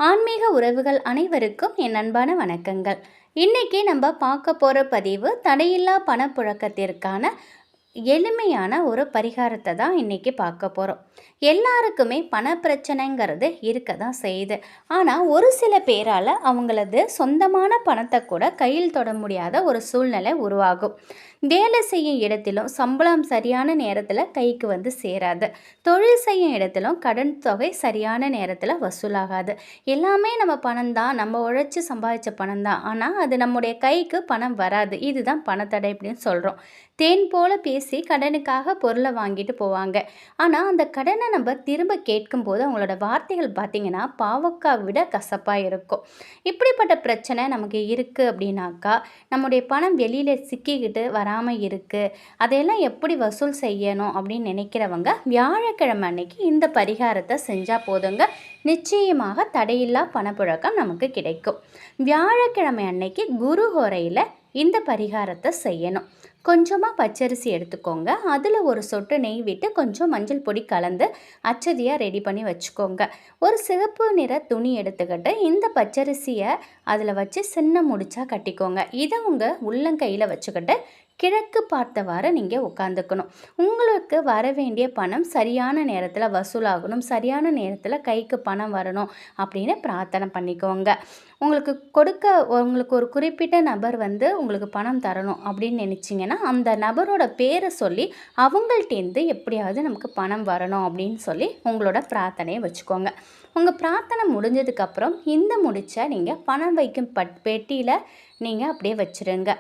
ஆன்மீக உறவுகள் அனைவருக்கும் என் அன்பான வணக்கங்கள். இன்னைக்கு நம்ம பார்க்க போகிற பதிவு தடையில்லா பணப்புழக்கத்திற்கான எளிமையான ஒரு பரிகாரத்தை தான் இன்றைக்கி பார்க்க போகிறோம். எல்லாருக்குமே பண பிரச்சனைங்கிறது இருக்க தான் செய்யுது. ஆனால் ஒரு சில பேரால் அவங்களது சொந்தமான பணத்தை கூட கையில் தொட முடியாத ஒரு சூழ்நிலை உருவாகும். வேலை செய்யும் இடத்திலும் சம்பளம் சரியான நேரத்தில் கைக்கு வந்து சேராது. தொழில் செய்யும் இடத்திலும் கடன் தொகை சரியான நேரத்தில் வசூலாகாது. எல்லாமே நம்ம பணம் தான், நம்ம உழைச்சி சம்பாதிச்ச பணம் தான், ஆனால் அது நம்முடைய கைக்கு பணம் வராது. இதுதான் பணத்தடை அப்படின்னு சொல்கிறோம். தேன் போல பேசி கடனுக்காக பொருளை வாங்கிட்டு போவாங்க. ஆனால் அந்த கடனை நம்ம திரும்ப கேட்கும்போது அவங்களோட வார்த்தைகள் பார்த்திங்கன்னா பாவக்காய் விட கசப்பாக இருக்கும். இப்படிப்பட்ட பிரச்சனை நமக்கு இருக்குது அப்படின்னாக்கா, நம்முடைய பணம் வெளியில் சிக்கிக்கிட்டு வராமல் இருக்குது, அதையெல்லாம் எப்படி வசூல் செய்யணும் அப்படின்னு நினைக்கிறவங்க வியாழக்கிழமை அன்னைக்கு இந்த பரிகாரத்தை செஞ்சால் போதுங்க. நிச்சயமாக தடையில்லா பணப்புழக்கம் நமக்கு கிடைக்கும். வியாழக்கிழமை அன்னைக்கு குரு ஹோரையில் இந்த பரிகாரத்தை செய்யணும். கொஞ்சமாக பச்சரிசி எடுத்துக்கோங்க. அதில் ஒரு சொட்டு நெய் விட்டு கொஞ்சம் மஞ்சள் பொடி கலந்து அச்சதியாக ரெடி பண்ணி வச்சுக்கோங்க. ஒரு சிவப்பு நிற துணி எடுத்துக்கிட்டு இந்த பச்சரிசியை அதில் வச்சு சின்ன முடிச்சா கட்டிக்கோங்க. இதை உங்கள் உள்ளங்கையில் வச்சுக்கிட்டு கிழக்கு பார்த்தவாறு நீங்கள் உட்காந்துக்கணும். உங்களுக்கு வர வேண்டிய பணம் சரியான நேரத்தில் வசூலாகணும், சரியான நேரத்தில் கைக்கு பணம் வரணும் அப்படின்னு பிரார்த்தனை பண்ணிக்கோங்க. உங்களுக்கு ஒரு குறிப்பிட்ட நபர் வந்து உங்களுக்கு பணம் தரணும் அப்படின்னு நினச்சிங்கன்னா அந்த நபரோட பேரை சொல்லி அவங்கள்ட்டேருந்து எப்படியாவது நமக்கு பணம் வரணும் அப்படின்னு சொல்லி உங்களோட பிரார்த்தனையை வச்சுக்கோங்க. உங்கள் பிரார்த்தனை முடிஞ்சதுக்கப்புறம் இந்த முடிச்சை நீங்கள் பணம் வைக்கும் பெட்டியில் நீங்கள் அப்படியே வச்சுருங்க.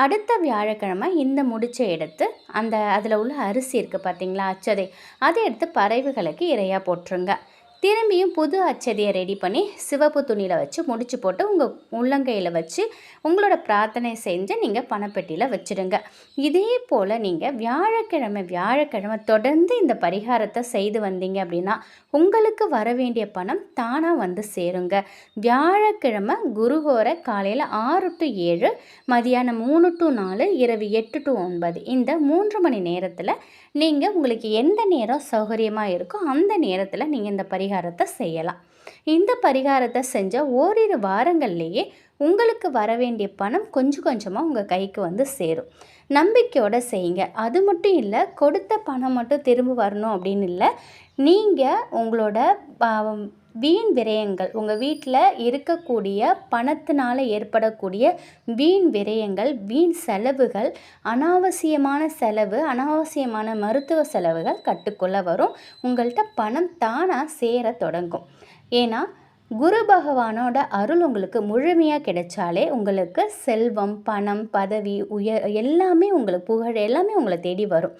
அடுத்த வியாழக்கிழமை இந்த முடிச்சை எடுத்து அதில் உள்ள அரிசி இருக்குது பார்த்தீங்களா, அச்சதை, அதை எடுத்து பறவைகளுக்கு இரையாக போட்டுருங்க. திரும்பியும் புது அச்சதியை ரெடி பண்ணி சிவப்பு துணியில் வச்சு முடிச்சு போட்டு உங்கள் உள்ளங்கையில் வச்சு உங்களோட பிரார்த்தனை செஞ்சு நீங்கள் பணப்பெட்டியில் வச்சுடுங்க. இதே போல் நீங்கள் வியாழக்கிழமை தொடர்ந்து இந்த பரிகாரத்தை செய்து வந்தீங்க அப்படின்னா உங்களுக்கு வர வேண்டிய பணம் தானாக வந்து சேருங்க. வியாழக்கிழமை குருஹோரை காலையில் 6 to 7, மதியானம் 3 to 4, இரவு 8 to 9 இந்த 3 மணி நேரத்தில் நீங்கள் உங்களுக்கு எந்த நேரம் சௌகரியமாக இருக்கோ அந்த நேரத்தில் நீங்கள் இந்த பரிகாரத்தை செய்யலாம். இந்த பரிகாரத்தை செஞ்ச ஓரிரு வாரங்கள்லேயே உங்களுக்கு வர வேண்டிய பணம் கொஞ்சம் கொஞ்சமாக உங்கள் கைக்கு வந்து சேரும். நம்பிக்கையோடு செய்யுங்க. அது மட்டும் இல்லை, கொடுத்த பணம் மட்டும் திரும்ப வரணும் அப்படின்னு இல்லை. நீங்கள் உங்களோட வீண் விரயங்கள், உங்கள் வீட்டில் இருக்கக்கூடிய பணத்தினால் ஏற்படக்கூடிய வீண் விரயங்கள், வீண் செலவுகள், அனாவசியமான செலவு, அனாவசியமான மருத்துவ செலவுகள் கட்டுக்குள்ளே வரும். உங்கள்கிட்ட பணம் தானாக சேர தொடங்கும். ஏன்னா குரு பகவானோட அருள் உங்களுக்கு முழுமையாக கிடைச்சாலே உங்களுக்கு செல்வம், பணம், பதவி, எல்லாமே உங்களுக்கு புகழ் எல்லாமே உங்களை தேடி வரும்.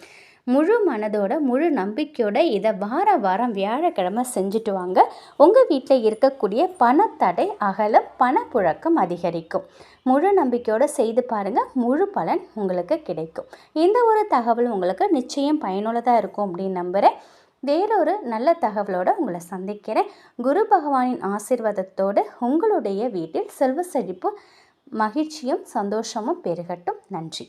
முழு மனதோட முழு நம்பிக்கையோட இதை வாரம் வியாழக்கிழமை செஞ்சுட்டு வாங்க. உங்கள் வீட்டில் இருக்கக்கூடிய பணத்தடை அகலம், பணப்புழக்கம் அதிகரிக்கும். முழு நம்பிக்கையோடு செய்து பாருங்கள், முழு பலன் உங்களுக்கு கிடைக்கும். இந்த ஒரு தகவல் உங்களுக்கு நிச்சயம் பயனுள்ளதாக இருக்கும் அப்படின்னு நம்புகிறேன். வேறொரு நல்ல தகவலோடு உங்களை சந்திக்கிறேன். குரு பகவானின் ஆசீர்வாதத்தோடு உங்களுடைய வீட்டில் செல்வ செழிப்பு, மகிழ்ச்சியும் சந்தோஷமும் பெருகட்டும். நன்றி.